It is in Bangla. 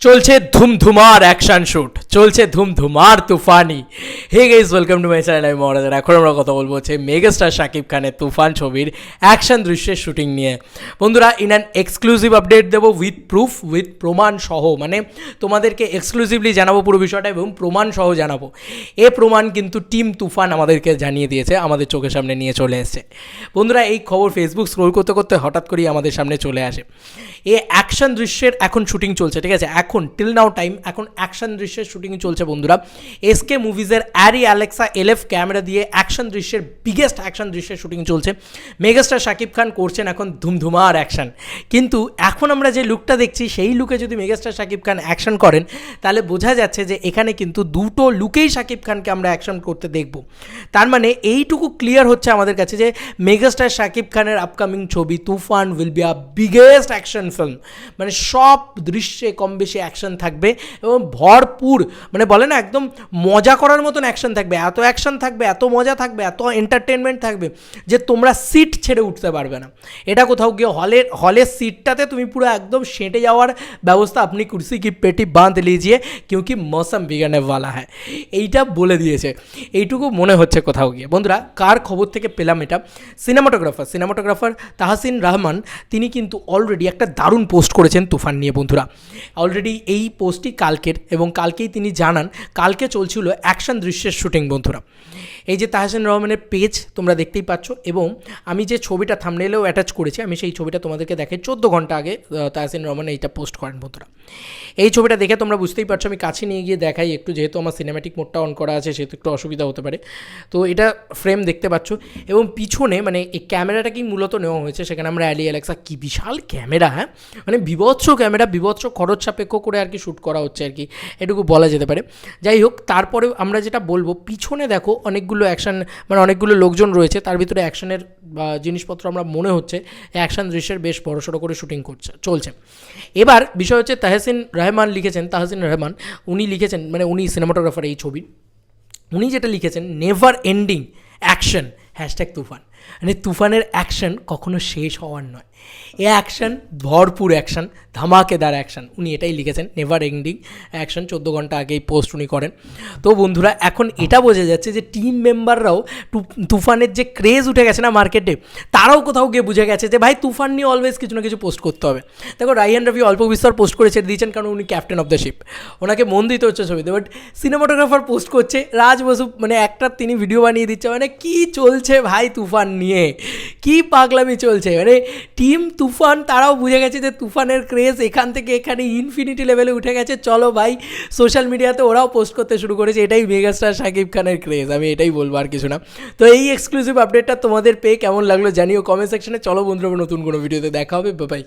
চলছে ধুমধুমার অ্যাকশন শুট, চলছে ধুমধুমার তুফানি। Hey guys, welcome to my channel. আমি মহারাজার। এখন আমরা কথা বলবো হচ্ছে মেগাস্টার শাকিব খানের তুফান ছবির অ্যাকশন দৃশ্যের শুটিং নিয়ে। বন্ধুরা, ইন অ্যান এক্সক্লুসিভ আপডেট দেবো উইথ প্রুফ, উইথ প্রমাণ সহ, মানে তোমাদেরকে এক্সক্লুসিভলি জানাবো পুরো বিষয়টা এবং প্রমাণ সহ জানাবো। এ প্রমাণ কিন্তু টিম তুফান আমাদেরকে জানিয়ে দিয়েছে, আমাদের চোখের সামনে নিয়ে চলে এসেছে। বন্ধুরা, এই খবর ফেসবুক স্ক্রোল করতে করতে হঠাৎ করেই আমাদের সামনে চলে আসে। এ অ্যাকশন দৃশ্যের এখন শুটিং চলছে, ঠিক আছে? এখন টিল নাও টাইম এখন অ্যাকশন দৃশ্যের শুটিং চলছে বন্ধুরা। এসকে মুভিজের অ্যারি অ্যালেক্সা এলএফ ক্যামেরা দিয়ে অ্যাকশন দৃশ্যের বিগেস্ট অ্যাকশন দৃশ্যের শুটিং চলছে। মেগাস্টার শাকিব খান করছেন এখন ধুমধুমার অ্যাকশন। কিন্তু এখন আমরা যে লুকটা দেখছি, সেই লুকে যদি মেগাস্টার শাকিব খান অ্যাকশন করেন, তাহলে বোঝা যাচ্ছে যে এখানে কিন্তু দুটো লুকেই শাকিব খানকে আমরা অ্যাকশন করতে দেখব। তার মানে এইটুকু ক্লিয়ার হচ্ছে আমাদের কাছে যে মেগাস্টার শাকিব খানের আপকামিং ছবি Toofan will be a biggest action film. মানে সব দৃশ্যে কম বেশি অ্যাকশন থাকবে এবং ভরপুর, মানে বলে না একদম মজা করার মতন অ্যাকশন থাকবে। এত অ্যাকশন থাকবে, এত মজা থাকবে, এত এন্টারটেনমেন্ট থাকবে যে তোমরা সিট ছেড়ে উঠতে পারবে না। এটা কোথাও গিয়ে হলের সিটটাতে তুমি পুরো একদম সেঁটে যাওয়ার ব্যবস্থা, আপনি কুর্সি কি পেটি বাঁধ লিজিয়ে क्योंकि মৌসম বিগড়নে ওয়ালা হ্যায়, এইটা বলে দিয়েছে। এইটুকু মনে হচ্ছে কোথাও গিয়ে। বন্ধুরা, কার খবর থেকে পেলাম এটা? সিনেমাটোগ্রাফার তাহসিন রহমান, তিনি কিন্তু অলরেডি একটা দারুণ পোস্ট করেছেন তুফান নিয়ে। বন্ধুরা, অলরেডি এই পোস্টটি কালকের, এবং কালকেই তিনি জানান কালকে চলছিল অ্যাকশন দৃশ্যের শুটিং। বন্ধুরা, এই যে তাহসিন রহমানের পেজ তোমরা দেখতেই পাচ্ছ, এবং আমি যে ছবিটা থাম্বনেইলেও অ্যাটাচ করেছি, আমি সেই ছবিটা তোমাদেরকে দেখাই। 14 ঘন্টা আগে তাহসিন রহমান এইটা পোস্ট করেন। বন্ধুরা, এই ছবিটা দেখে তোমরা বুঝতেই পারছো, আমি কাছে নিয়ে গিয়ে দেখাই একটু, যেহেতু আমার সিনেম্যাটিক মোডটা অন করা আছে সেহেতু একটু অসুবিধা হতে পারে। তো এটা ফ্রেম দেখতে পাচ্ছ, এবং পিছনে মানে এই ক্যামেরাটাকেই মূলত নেওয়া হয়েছে। সেখানে আমরা অ্যালি অ্যালেক্সা, কি বিশাল ক্যামেরা, হ্যাঁ, মানে বিভৎস ক্যামেরা, বিভৎস খরচ সাপেক্ষ করে আর কি শ্যুট করা হচ্ছে আর কি, এটুকু বলা যেতে পারে। যাই হোক, তারপরে আমরা যেটা বলবো, পিছনে দেখো অনেকগুলো অ্যাকশন, মানে অনেকগুলো লোকজন রয়েছে, তার ভিতরে অ্যাকশনের জিনিসপত্র আমরা মনে হচ্ছে অ্যাকশন দৃশ্যের বেশ বড়সড় করে শুটিং চলছে। এবার বিষয় হচ্ছে তাহসিন রহমান উনি লিখেছেন, মানে উনি সিনেমাটোগ্রাফার এই ছবির, উনি যেটা লিখেছেন, নেভার এন্ডিং অ্যাকশন #তুফান। মানে তুফানের অ্যাকশন কখনো শেষ হওয়ার নয়। এ অ্যাকশন ভরপুর অ্যাকশন, ধামাকেদার অ্যাকশন, উনি এটাই লিখেছেন, নেভার এন্ডিং অ্যাকশন। 14 ঘন্টা আগেই পোস্ট উনি করেন। তো বন্ধুরা, এখন এটা বোঝা যাচ্ছে যে টিম মেম্বাররাও তুফানের যে ক্রেজ উঠে গেছে না মার্কেটে, তারাও কোথাও গিয়ে বুঝে গেছে যে ভাই তুফান নিয়ে অলওয়েজ কিছু না কিছু পোস্ট করতে হবে। দেখো, রায়হান রফি অল্প বিস্তর পোস্ট করে ছেড়ে দিয়েছেন, কারণ উনি ক্যাপ্টেন অফ দ্য শিপ, ওনাকে মন দিতে হচ্ছে ছবিতে। বাট সিনেমাটোগ্রাফার পোস্ট করছে, রাজ বসু মানে একটা তিনি ভিডিও বানিয়ে দিচ্ছে। মানে কি চলছে ভাই তুফান নিয়ে, কি পাগলামি চলছে। মানে টিম তুফান তারাও বুঝে গেছে যে তুফানের ক্রেজ এখান থেকে এখানে ইনফিনিটি লেভেলে উঠে গেছে। চলো ভাই, সোশ্যাল মিডিয়াতে ওরাও পোস্ট করতে শুরু করেছে। এটাই মেগাস্টার শাকিব খানের ক্রেজ, আমি এটাই বলবো, আর কিছু না। তো এই এক্সক্লুসিভ আপডেটটা তোমাদের পেয়ে কেমন লাগলো জানিও কমেন্ট সেকশনে। চলো বন্ধুরা, নতুন কোনো ভিডিওতে দেখা হবে। বাই।